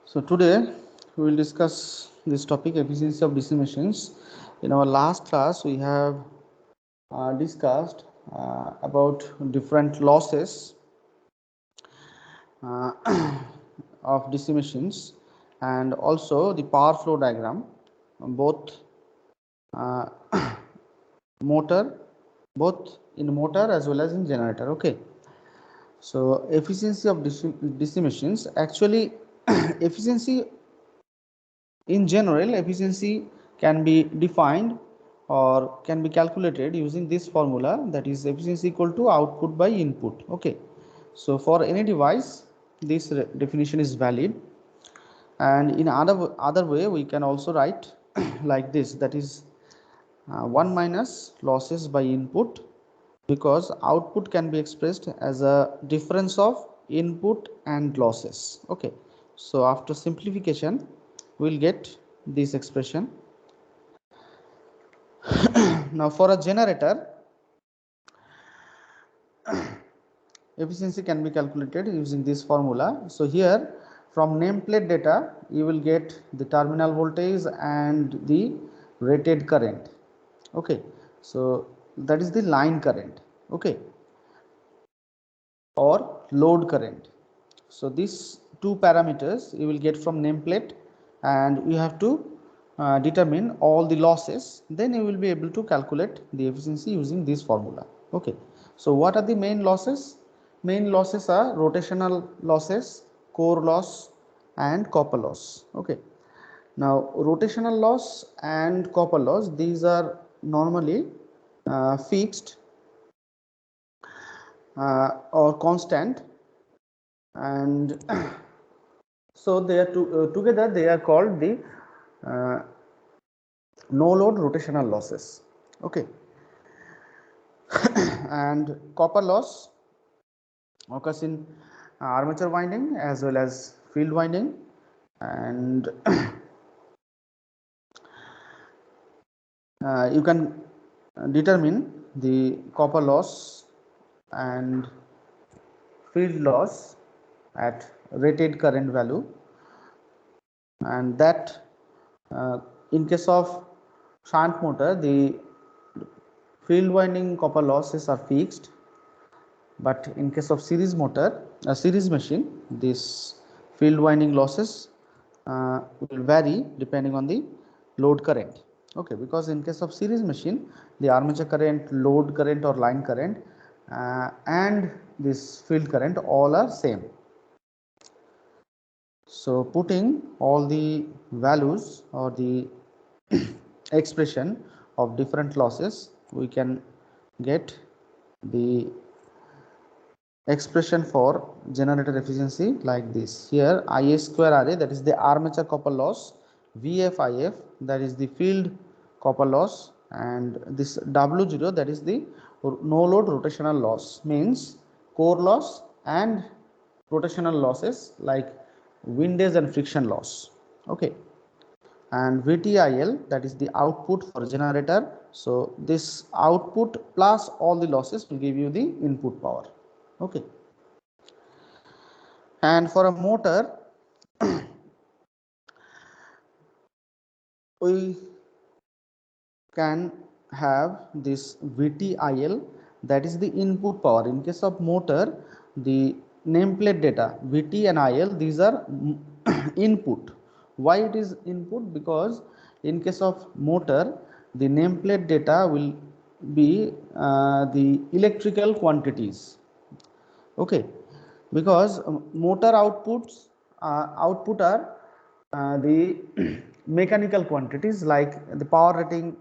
So today we will discuss this topic, efficiency of DC machines. In our last class we have discussed about different losses uh, of DC machines and also the power flow diagram, both uh, motor, both in motor as well as in generator. Okay. So efficiency of DC machines, actually efficiency in general, efficiency can be defined or can be calculated using this formula, that is efficiency equal to output by input. Okay. So for any device this definition is valid, and in other way we can also write like this, that is 1 minus losses by input, because output can be expressed as a difference of input and losses. Okay. So after simplification we will get this expression. Now for a generator, efficiency can be calculated using this formula. So here from nameplate data you will get the terminal voltage and the rated current. Okay. So that is the line current, okay, or load current. So these two parameters you will get from nameplate, and you have to determine all the losses, then you will be able to calculate the efficiency using this formula. Okay. So what are the main losses? Main losses are rotational losses, core loss and copper loss. Okay. Now rotational loss and copper loss, these are normally fixed or constant, and so they are together they are called the uh, no load rotational losses. Okay. And copper loss occurs in armature winding as well as field winding, and you can determine the copper loss and field loss at rated current value, and that in case of shunt motor the field winding copper losses are fixed, but in case of series motor, a series machine, this field winding losses will vary depending on the load current. Okay. Because in case of series machine the armature current, load current or line current and this field current all are same. So putting all the values or the expression of different losses, we can get the expression for generator efficiency like this. Here Ia square Ra, that is the armature copper loss, VFIF, that is the field copper loss, and this W0, that is the no load rotational loss, means core loss and rotational losses like windage and friction loss. Okay. And VTIL, that is the output for generator. So this output plus all the losses will give you the input power. Okay. And for a motor we can have this VTIL, that is the input power. In case of motor the nameplate data VT and IL, these are input. Why it is input? Because in case of motor the nameplate data will be the electrical quantities. Okay. Because motor outputs output are the mechanical quantities, like the power rating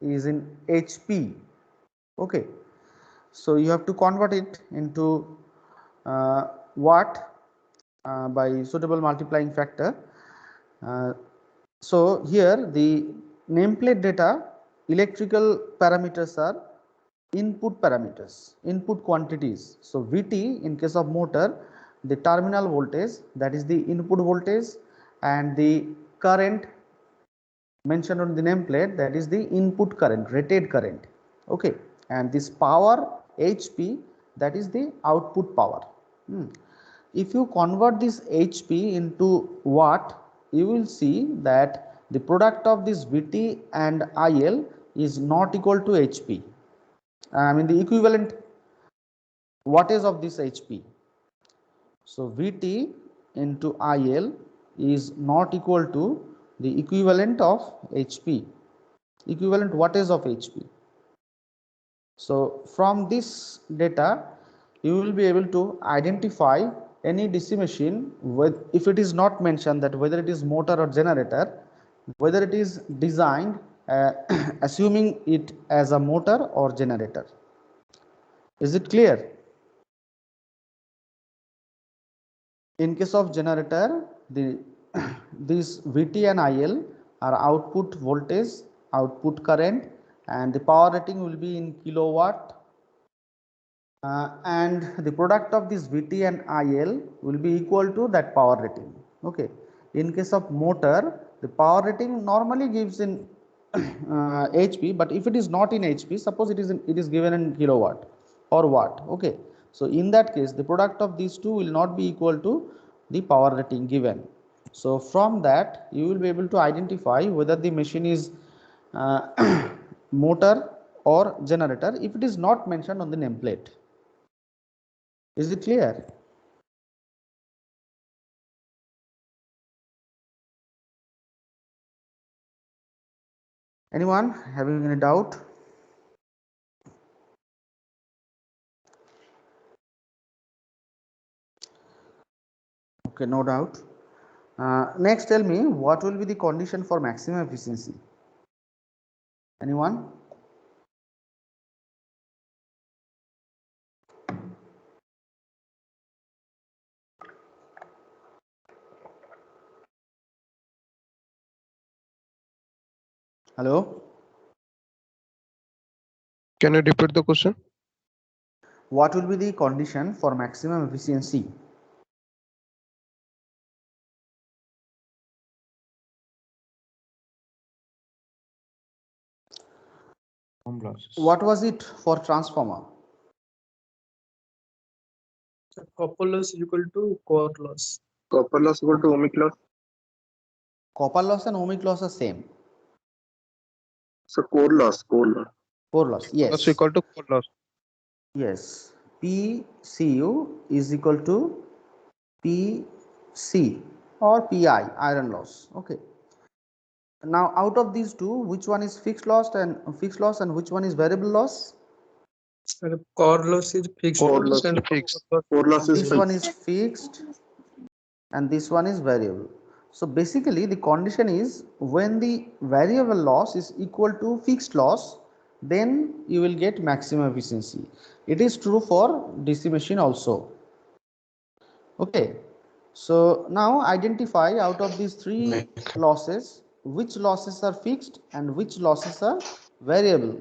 is in HP. Okay. So you have to convert it into watt by suitable multiplying factor. uh, so here the nameplate data electrical parameters are input parameters, input quantities. So VT in case of motor, the terminal voltage, that is the input voltage, and the current mentioned on the nameplate, that is the input current, rated current. Okay. And this power HP, that is the output power. If you convert this HP into watt, you will see that the product of this Vt and IL is not equal to HP. I mean the equivalent wattage of this HP. So Vt into IL is not equal to the equivalent of HP, equivalent wattage of HP. So from this data, you will be able to identify any DC machine with, if it is not mentioned that whether it is motor or generator, whether it is designed assuming it as a motor or generator. Is it clear? In case of generator, these Vt and IL are output voltage, output current, and the power rating will be in kilowatt. And the product of this Vt and IL will be equal to that power rating. Okay. In case of motor, the power rating normally gives in HP, but if it is not in HP, suppose it is given in kilowatt or watt. Okay. So in that case, the product of these two will not be equal to the power rating given. So from that, you will be able to identify whether the machine is motor or generator if it is not mentioned on the nameplate. Is it clear? Anyone having any doubt? Okay, no doubt. Next, tell me what will be the condition for maximum efficiency? Anyone? Hello? Can you repeat the question? What will be the condition for maximum efficiency? What was it for transformer? Copper loss is equal to core loss. Copper loss equal to ohmic loss. Copper loss and ohmic loss are same. So core loss. Core loss, yes. Loss equal to core loss. Yes. PCU is equal to PC or PI, iron loss. Okay. Now out of these two, which one is fixed loss and which one is variable loss? Core loss is fixed. Core loss and is fixed. core loss This one is fixed and this one is variable. So basically the condition is when the variable loss is equal to fixed loss, then you will get maximum efficiency. It is true for DC machine also. Okay. So now identify out of these three losses, which losses are fixed and which losses are variable.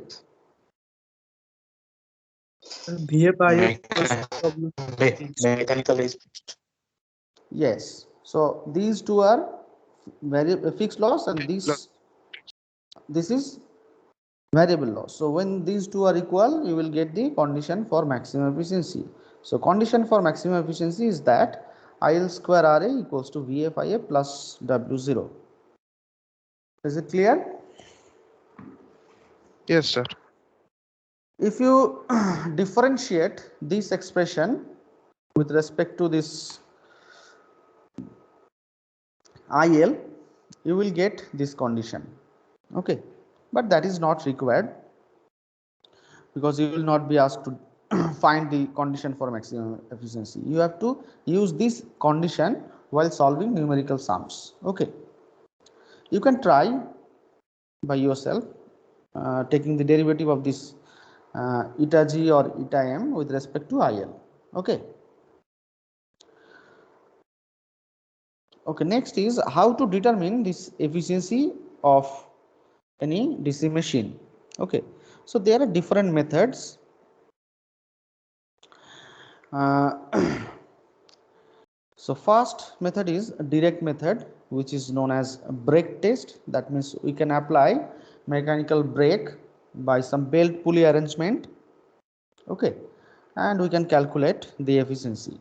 VFIF mechanical is fixed. Yes. So these two are very fixed loss and this is variable loss. So when these two are equal, you will get the condition for maximum efficiency. So condition for maximum efficiency is that IL square RA equals to VFIA plus W0. Is it clear? Yes, sir. If you differentiate this expression with respect to this IL, you will get this condition. Okay, but that is not required because you will not be asked to find the condition for maximum efficiency. You have to use this condition while solving numerical sums. Okay, you can try by yourself taking the derivative of this eta g or eta m with respect to IL. Okay. Okay, next is how to determine this efficiency of any DC machine. Okay, so there are different methods. So first method is direct method, which is known as brake test. That means we can apply mechanical brake by some belt pulley arrangement. Okay, and we can calculate the efficiency.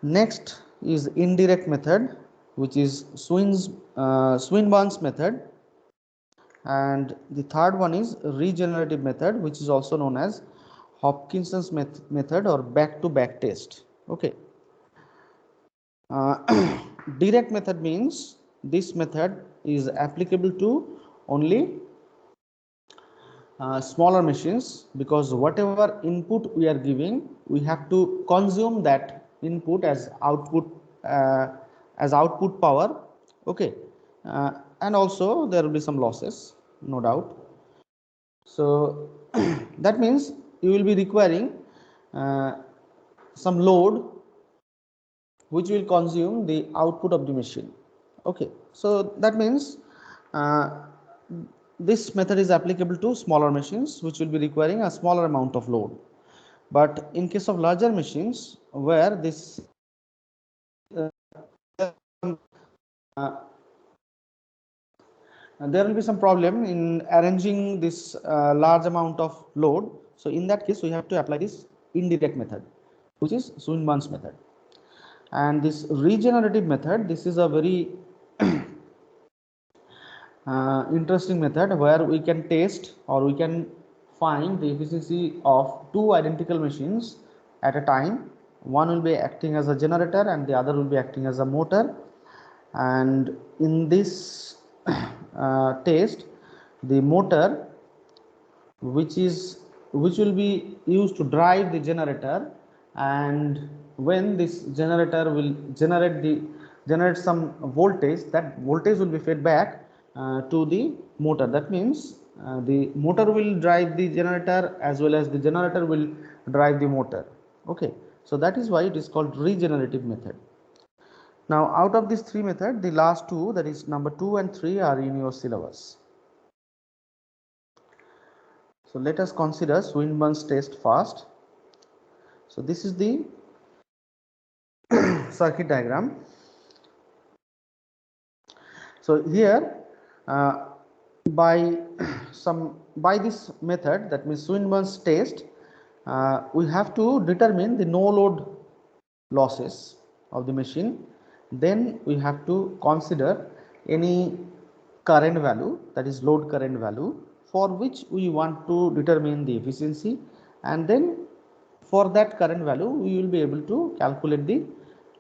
Next is indirect method, which is Swinburne's method, and the third one is regenerative method, which is also known as Hopkinson's method or back-to-back test. Okay. Direct method means this method is applicable to only smaller machines, because whatever input we are giving, we have to consume that input uh, as output power. Okay. And also there will be some losses, no doubt. So that means you will be requiring some load which will consume the output of the machine. Okay, so that means this method is applicable to smaller machines which will be requiring a smaller amount of load. But in case of larger machines where this there will be some problem in arranging this large amount of load. So in that case we have to apply this indirect method, which is Swinburne's method. And this regenerative method, this is a very interesting method where we can test or we can find the efficiency of two identical machines at a time. One will be acting as a generator and the other will be acting as a motor. And in this test, the motor which will be used to drive the generator, and when this generator will generate some voltage, that voltage will be fed back to the motor. That means the motor will drive the generator as well as the generator will drive the motor. Okay, so that is why it is called regenerative method. Now out of these three methods, the last two, that is number 2 and 3, are in your syllabus. So let us consider Swinburne's test first. So this is the circuit diagram. So here by this method, that means Swinburne's test, we have to determine the no load losses of the machine. Then we have to consider any current value, that is load current value, for which we want to determine the efficiency, and then for that current value we will be able to calculate the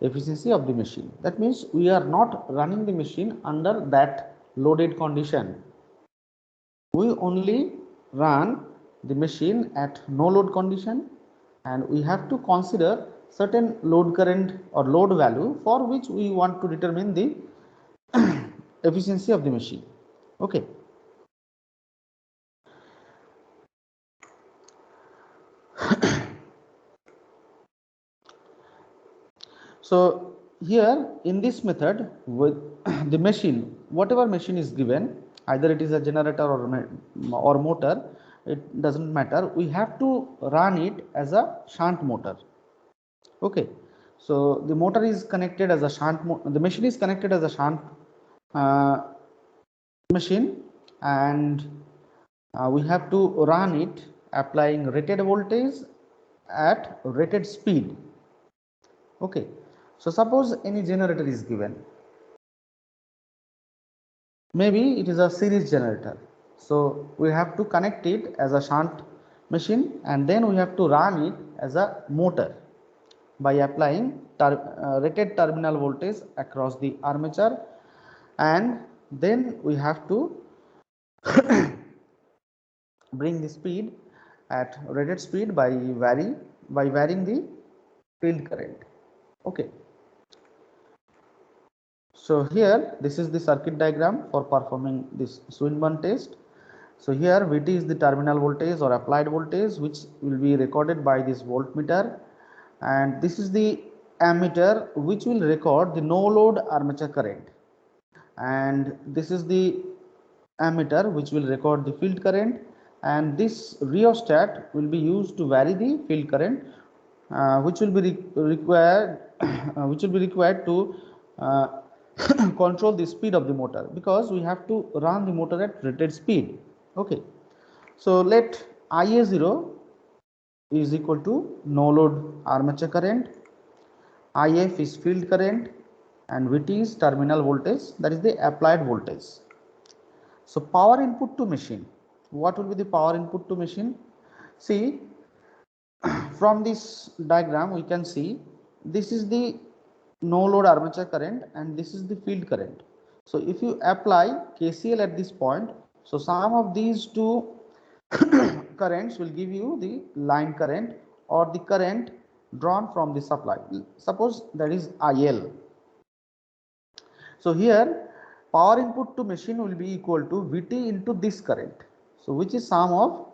efficiency of the machine. That means we are not running the machine under that loaded condition. We only run the machine at no load condition, and we have to consider certain load current or load value for which we want to determine the efficiency of the machine. Okay. So here in this method, with the machine, whatever machine is given, either it is a generator or motor, it doesn't matter, we have to run it as a shunt motor. Okay, so the motor is connected as a shunt, the machine is connected as a shunt machine, and we have to run it applying rated voltage at rated speed. Okay, so suppose any generator is given, maybe it is a series generator, so we have to connect it as a shunt machine, and then we have to run it as a motor by applying rated terminal voltage across the armature, and then we have to bring the speed at rated speed by varying the field current. Okay, so here this is the circuit diagram for performing this Swinburne test. So here Vt is the terminal voltage or applied voltage, which will be recorded by this voltmeter, and this is the ammeter which will record the no load armature current, and this is the ammeter which will record the field current, and this rheostat will be used to vary the field current, which will be required to control the speed of the motor, because we have to run the motor at rated speed. Okay, so let Ia0 is equal to no load armature current, IF is field current and VT is terminal voltage, that is the applied voltage. So power input to machine, what will be the power input to machine? See, from this diagram we can see this is the no load armature current and this is the field current. So if you apply KCL at this point, so sum of these two currents will give you the line current or the current drawn from the supply. Suppose that is IL. So here power input to machine will be equal to VT into this current. So which is sum of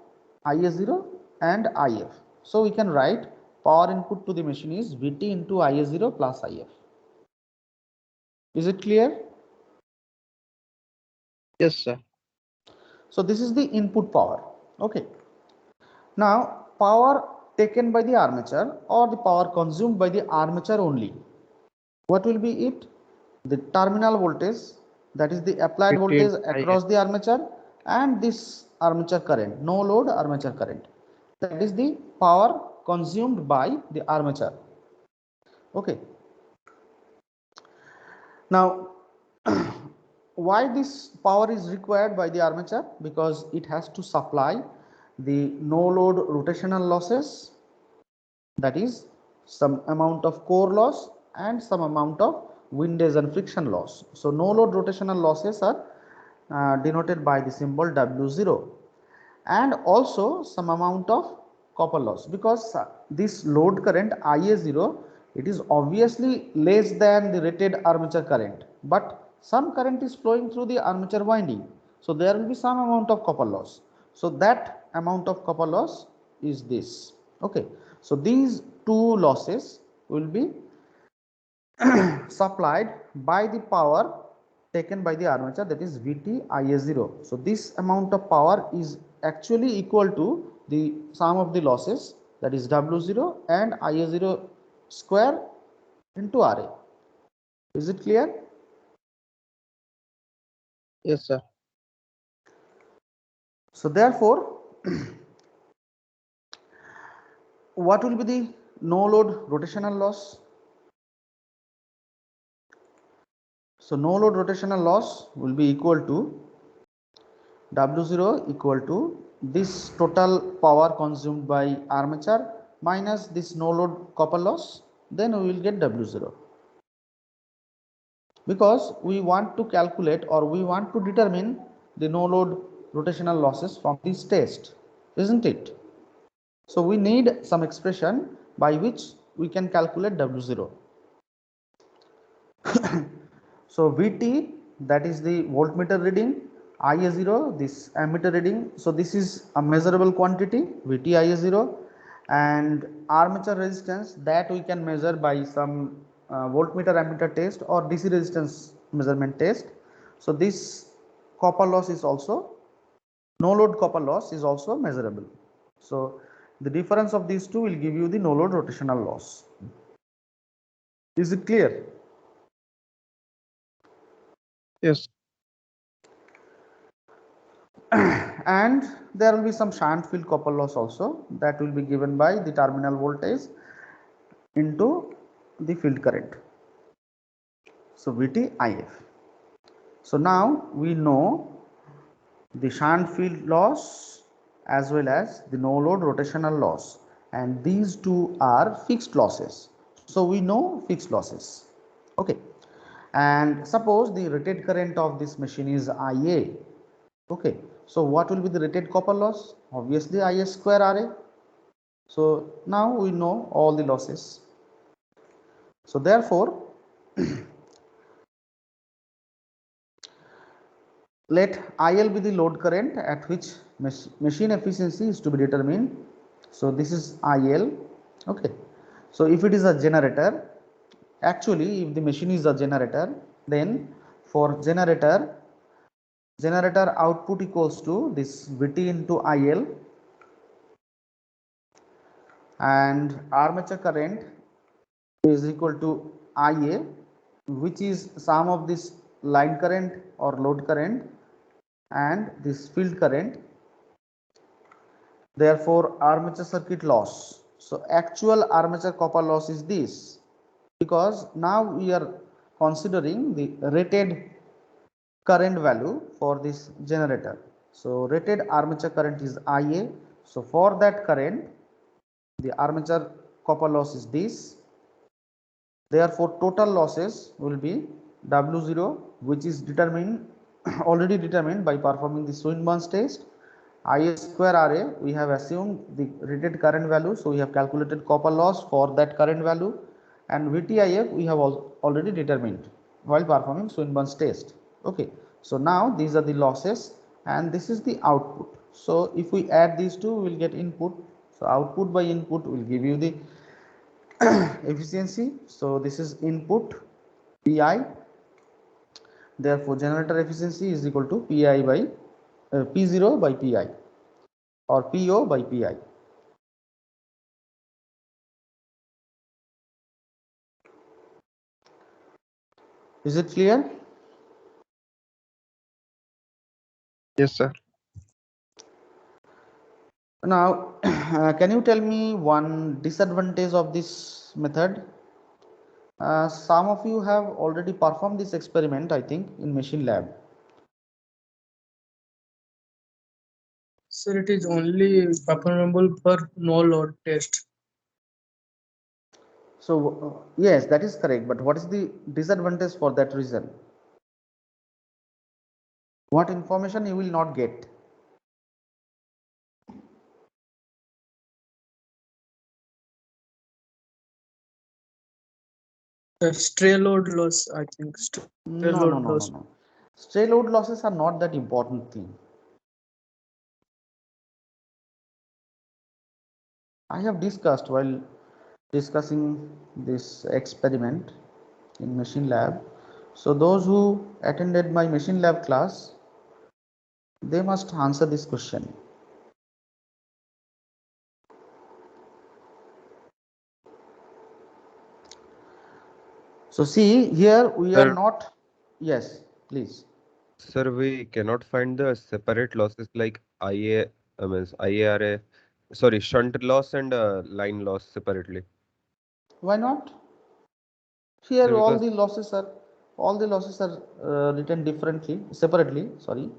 IS0 and IF. So we can write power input to the machine is VT into IS0 plus IF. Is it clear? Yes, sir. So this is the input power. Okay. Now power taken by the armature or the power consumed by the armature only. What will be it? The terminal voltage, that is the applied VT voltage into across the armature, and this armature current, no load armature current, that is the power consumed by the armature. Okay. Now why this power is required by the armature? Because it has to supply the no load rotational losses, that is some amount of core loss and some amount of windage and friction loss. So no load rotational losses are denoted by the symbol W0, and also some amount of copper loss, because this load current IA0, it is obviously less than the rated armature current, but some current is flowing through the armature winding, so there will be some amount of copper loss. So that amount of copper loss is this. Okay, so these two losses will be supplied by the power taken by the armature, that is VT IA0. So this amount of power is actually equal to the sum of the losses, that is W0 and IA0 square into RA. Is it clear? Yes, sir. So therefore what will be the no load rotational loss? So no load rotational loss will be equal to W0 equal to this total power consumed by armature minus this no load copper loss, then we will get W0. Because we want to calculate or we want to determine the no load rotational losses from this test, isn't it? So we need some expression by which we can calculate W0. So VT, that is the voltmeter reading, IA0 this ammeter reading. So this is a measurable quantity, VT IA0, and armature resistance that we can measure by some voltmeter ammeter test or DC resistance measurement test. So this copper loss is also, no load copper loss is also measurable. So the difference of these two will give you the no load rotational loss. Is it clear? Yes. And there will be some shunt field copper loss also, that will be given by the terminal voltage into the field current. So VT IF. So now we know the shunt field loss as well as the no load rotational loss, and these two are fixed losses. So we know fixed losses. Okay, and suppose the rated current of this machine is IA. Okay, so what will be the rated copper loss? Obviously IS square RA. So now we know all the losses. So therefore let IL be the load current at which machine efficiency is to be determined. So this is IL. Okay, so if it is a generator, actually if the machine is a generator, then for generator output equals to this VT into IL, and armature current is equal to IA, which is sum of this line current or load current and this field current. Therefore armature circuit loss, so actual armature copper loss is this, because now we are considering the rated current value for this generator. So rated armature current is IA. So for that current, the armature copper loss is this. Therefore, total losses will be W0, which is determined already determined by performing the Swinburne's test. Ia square Ra, we have assumed the rated current value, so we have calculated copper loss for that current value, and VTIF we have already determined while performing Swinburne's test. Okay, so now these are the losses and this is the output. So if we add these two, we will get input. So output by input will give you the efficiency. So this is input Pi. Therefore, generator efficiency is equal to Pi by P0 by Pi or PO by Pi. Is it clear? Yes, sir. Now, can you tell me one disadvantage of this method? Some of you have already performed this experiment, I think, in machine lab. Sir, it is only performable for no load test. So, yes, that is correct. But what is the disadvantage for that reason? What information you will not get? Stray load loss, I think. Stray No. load loss. Stray load losses are not that important thing. I have discussed while discussing this experiment in machine lab. So those who attended my machine lab class, they must answer this question. So see here we are Sir, not, yes, please. sir, we cannot find the separate losses like IARA, sorry, shunt loss and line loss separately. Why not? Here Because all the losses are written differently, separately, sorry.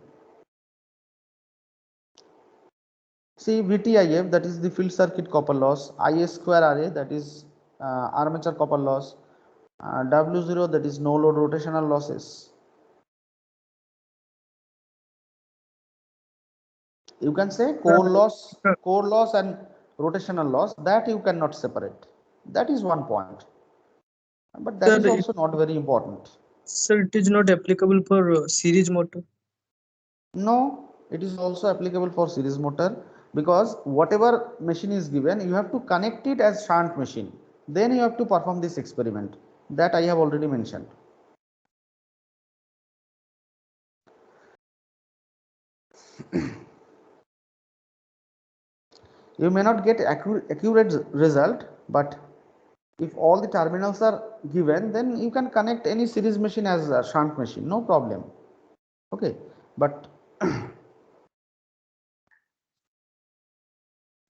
See VTIF, that is the field circuit copper loss, Ia square Ra, that is armature copper loss, W0, that is no load rotational losses. You can say core loss and rotational loss, that you cannot separate. That is one point, but that Sir, is also not very important. sir, it is not applicable for series motor. No, it is also applicable for series motor, because whatever machine is given, you have to connect it as shunt machine. Then you have to perform this experiment that I have already mentioned. You may not get accurate result, but if all the terminals are given, then you can connect any series machine as a shunt machine, no problem. Okay, but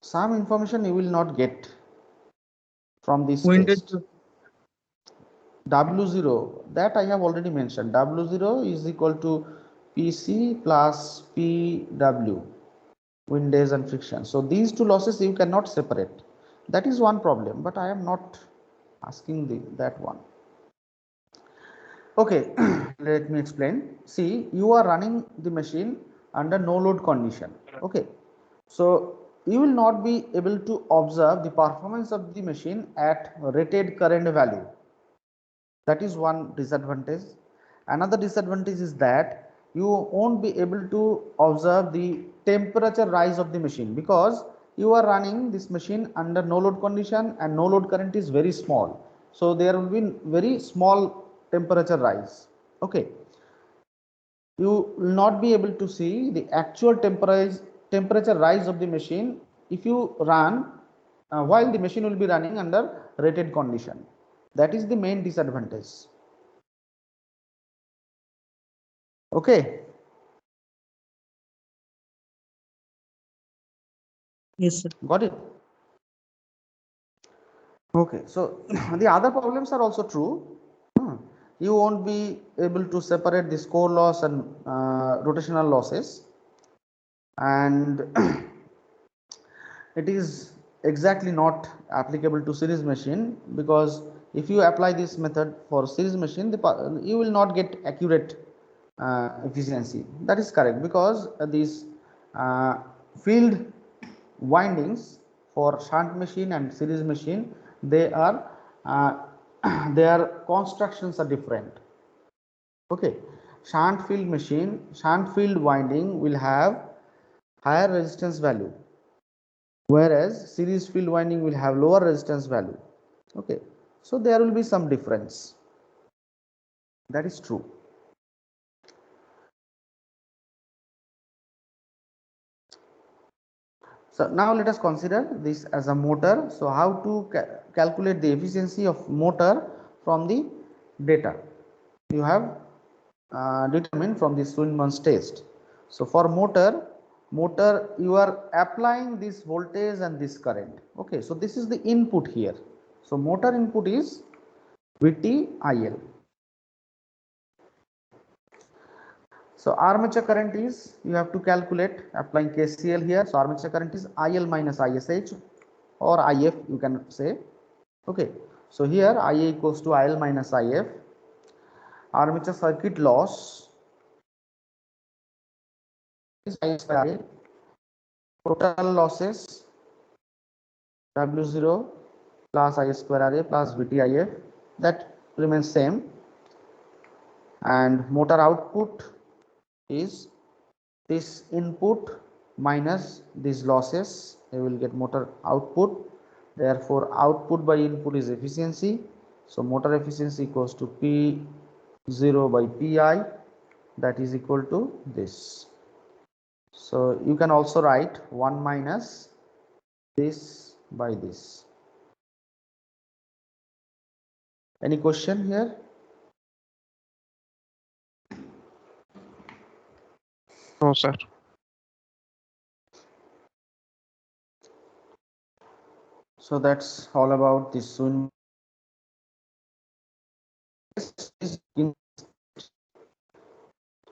some information you will not get from this Windage. test. W0, that I have already mentioned. W0 is equal to PC plus PW, windage and friction. So these two losses you cannot separate. That is one problem, but I am not asking that one. Okay, let me explain. See, you are running the machine under no load condition. Okay, so you will not be able to observe the performance of the machine at rated current value. That is one disadvantage. Another disadvantage is that you won't be able to observe the temperature rise of the machine, because you are running this machine under no load condition and no load current is very small. So there will be very small temperature rise. Okay, you will not be able to see the actual temperature rise of the machine if you run while the machine will be running under rated condition. That is the main disadvantage. Okay. Yes, sir. Got it. Okay, so the other problems are also true. You won't be able to separate this core loss and rotational losses, and it is exactly not applicable to series machine, because if you apply this method for series machine, you will not get accurate efficiency. That is correct, because these uh, field windings for shunt machine and series machine, they are their constructions are different. Okay, shunt field winding will have higher resistance value, whereas series field winding will have lower resistance value. Okay, so there will be some difference. That is true. So now let us consider this as a motor. So how to calculate the efficiency of motor from the data you have determined from the Swinburne's test. So for motor you are applying this voltage and this current. Okay, so this is the input here. So motor input is VTIL. So armature current is, you have to calculate applying KCL here. So armature current is IL minus ISH, or IF you can say. Okay, so here IA equals to IL minus IF. Armature circuit loss is I square RA. Total losses W0 plus I square RA plus VTIF, that remains same. And motor output is this input minus these losses, you will get motor output. Therefore output by input is efficiency. So motor efficiency equals to P0 by Pi, that is equal to this. So you can also write 1 minus this by this. Any question here? No, sir. So that's all about this soon.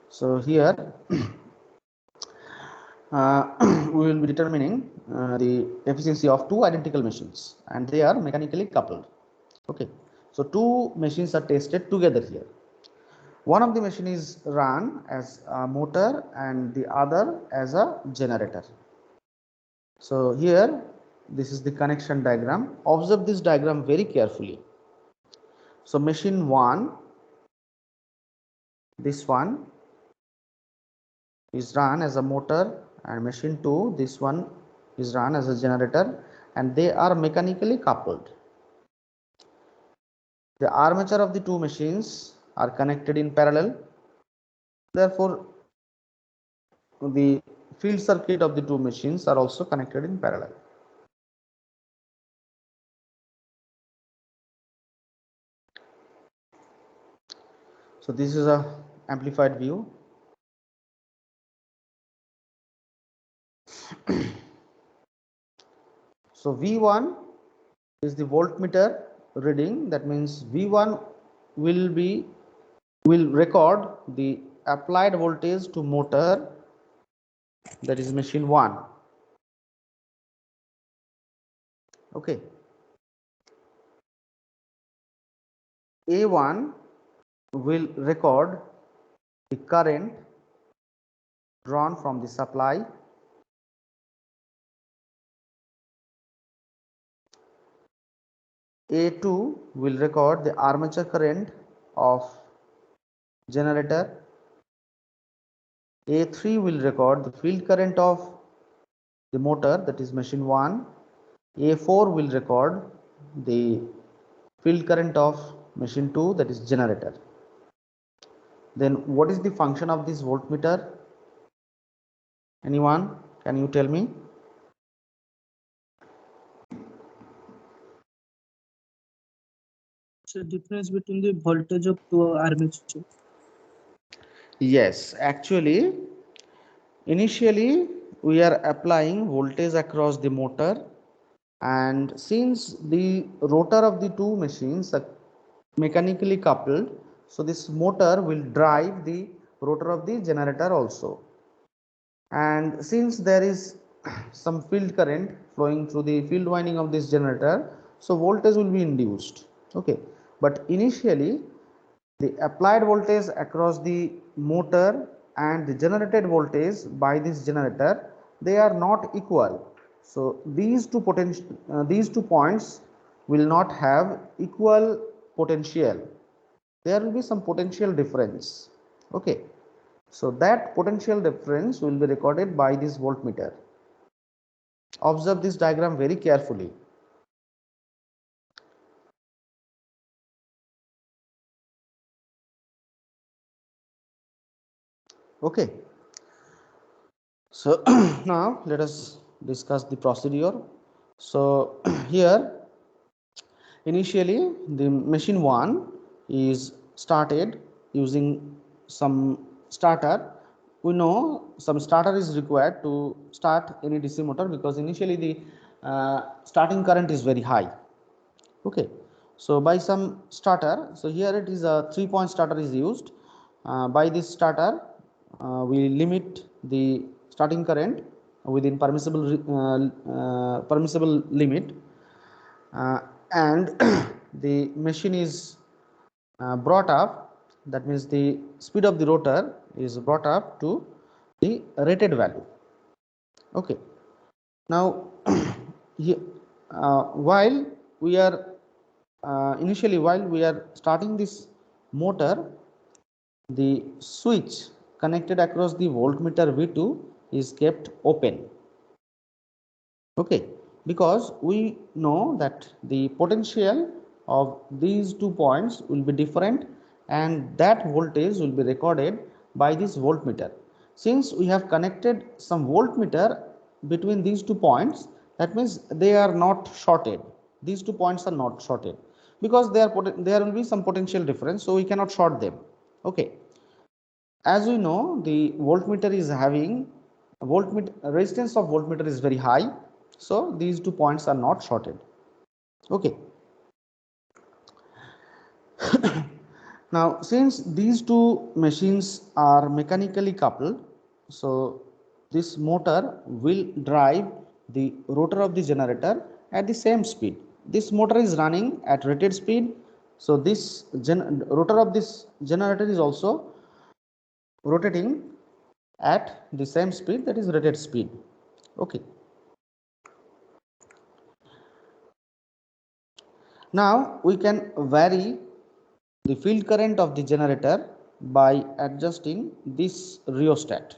So here we will be determining the efficiency of two identical machines, and they are mechanically coupled. Okay, so two machines are tested together here. One of the machine is run as a motor and the other as a generator. So here this is the connection diagram. Observe this diagram very carefully. So machine 1, this one is run as a motor, and machine 2, this one is run as a generator, and they are mechanically coupled. The armature of the two machines are connected in parallel. Therefore the field circuit of the two machines are also connected in parallel. So this is a amplified view. So V1 is the voltmeter reading. That means V1 will record the applied voltage to motor, that is machine 1. Okay. A1 will record the current drawn from the supply. A2 will record the armature current of generator. A3 will record the field current of the motor, that is machine 1. A4 will record the field current of machine 2, that is generator. Then what is the function of this voltmeter? Anyone? Can you tell me? So difference between the voltage of two armature. Yes, actually initially we are applying voltage across the motor, and since the rotor of the two machines are mechanically coupled, so this motor will drive the rotor of the generator also. And since there is some field current flowing through the field winding of this generator, so voltage will be induced. Okay, but initially the applied voltage across the motor and the generated voltage by this generator, they are not equal. So these two points will not have equal potential. There will be some potential difference. Okay, so that potential difference will be recorded by this voltmeter. Observe this diagram very carefully. Okay, so now let us discuss the procedure. So here initially the machine 1 is started using some starter. We know some starter is required to start any DC motor because initially the starting current is very high. Okay, so by some starter, so here it is a 3-point starter is used. By this starter we limit the starting current within permissible limit, and the machine is brought up, that means the speed of the rotor is brought up to the rated value. Okay, now here, while we are initially while we are starting this motor, the switch connected across the voltmeter V2 is kept open. Okay, because we know that the potential of these 2 points will be different and that voltage will be recorded by this voltmeter. Since we have connected some voltmeter between these 2 points, that means they are not shorted. These 2 points are not shorted because there will be some potential difference, so we cannot short them. Okay, as we know, the voltmeter is having resistance of voltmeter is very high, so these 2 points are not shorted. Okay. Now since these two machines are mechanically coupled, so this motor will drive the rotor of the generator at the same speed. This motor is running at rated speed, so this rotor of this generator is also rotating at the same speed, that is rated speed. Okay, now we can vary the field current of the generator by adjusting this rheostat.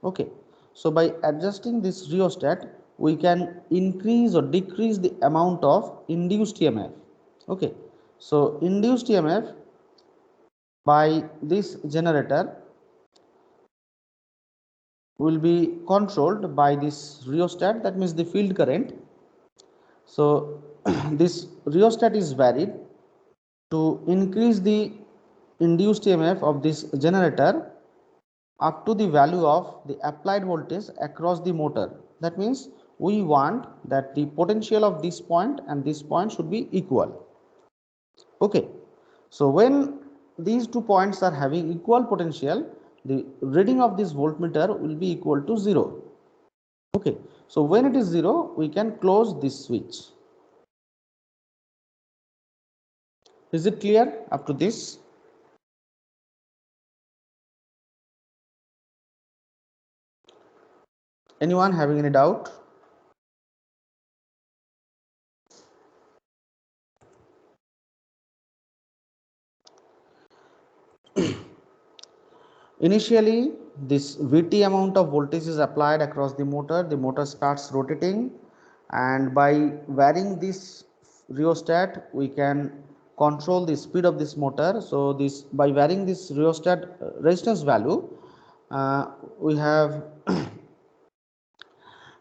Okay, so by adjusting this rheostat we can increase or decrease the amount of induced EMF. Okay, so induced EMF by this generator will be controlled by this rheostat, that means the field current. So this rheostat is varied to increase the induced EMF of this generator up to the value of the applied voltage across the motor. That means we want that the potential of this point and this point should be equal. Okay, so when these 2 points are having equal potential, the reading of this voltmeter will be equal to 0. Okay, so when it is 0, we can close this switch. Is it clear up to this? Anyone having any doubt? Initially, this Vt amount of voltage is applied across the motor starts rotating, and by varying this rheostat we can control the speed of this motor. So this, by varying this rheostat resistance value, we have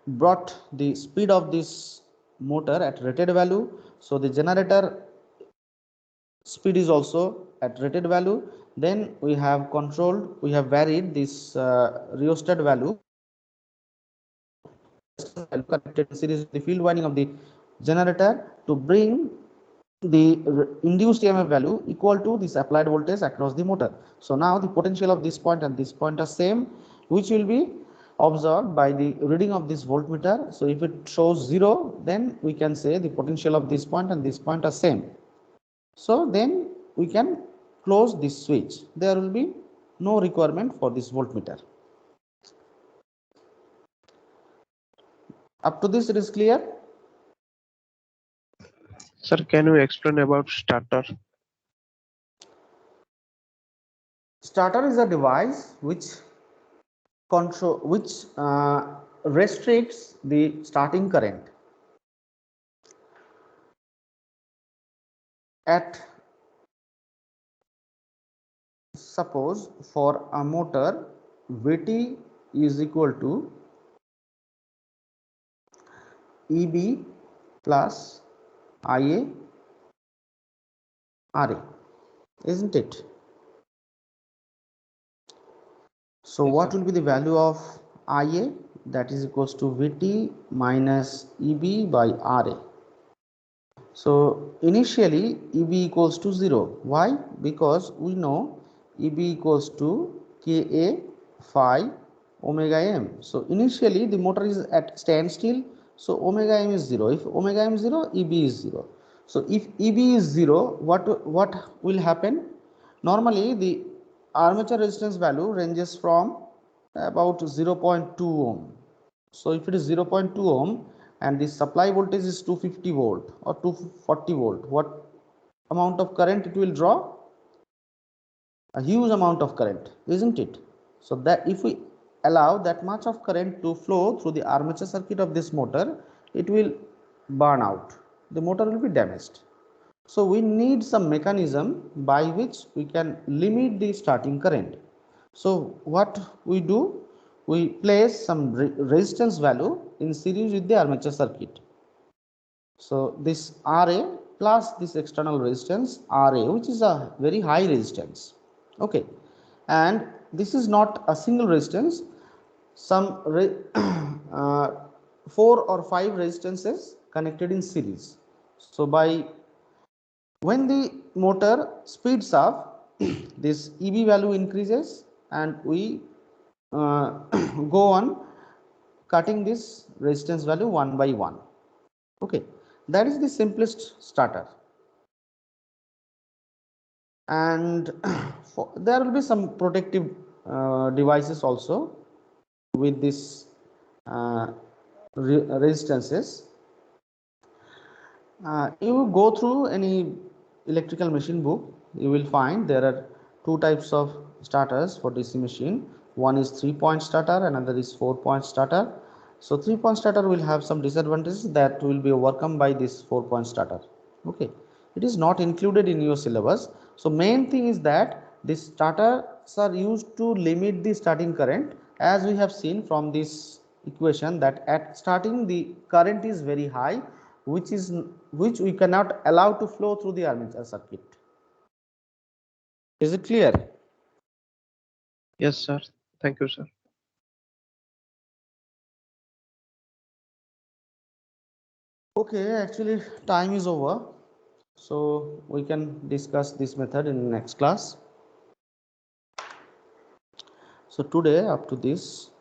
brought the speed of this motor at rated value. So the generator speed is also at rated value. Then we have varied this rheostat value value connected in series with the field winding of the generator to bring the induced EMF value equal to this applied voltage across the motor. So now the potential of this point and this point are same, which will be observed by the reading of this voltmeter. So if it shows 0, then we can say the potential of this point and this point are same. So then we can close this switch. There will be no requirement for this voltmeter. Up to this it is clear? Sir, can you explain about starter? Starter is a device which restricts the starting current at, suppose for a motor Vt is equal to Eb plus Ia Ra, isn't it? So Yes, what sir. will be the value of Ia? That is equals to Vt minus Eb by Ra. So initially Eb equals to 0. Why? Because we know Eb equals to Ka phi omega m. So initially the motor is at standstill. So omega m is 0. If omega m is 0, Eb is 0. So if Eb is 0, what will happen? Normally the armature resistance value ranges from about 0.2 ohm. So if it is 0.2 ohm and the supply voltage is 250 volt or 240 volt, what amount of current it will draw? A huge amount of current, isn't it? So that if we allow that much of current to flow through the armature circuit of this motor, it will burn out. The motor will be damaged. So we need some mechanism by which we can limit the starting current. So what we do, we place some resistance value in series with the armature circuit. So this Ra plus this external resistance Ra, which is a very high resistance. Okay, and this is not a single resistance. Some 4 or 5 resistances connected in series. So by when the motor speeds up, this Eb value increases and we go on cutting this resistance value one by one. Okay, that is the simplest starter. And there will be some protective devices also with this resistances. You go through any electrical machine book, you will find there are two types of starters for DC machine. One is 3-point starter, another is 4-point starter. So 3-point starter will have some disadvantages that will be overcome by this 4-point starter. Okay, it is not included in your syllabus. So main thing is that these starters are used to limit the starting current, as we have seen from this equation that at starting the current is very high, which we cannot allow to flow through the armature circuit. Is it clear? Yes, sir. Thank you, sir. Okay, actually time is over, so we can discuss this method in the next class. So today up to this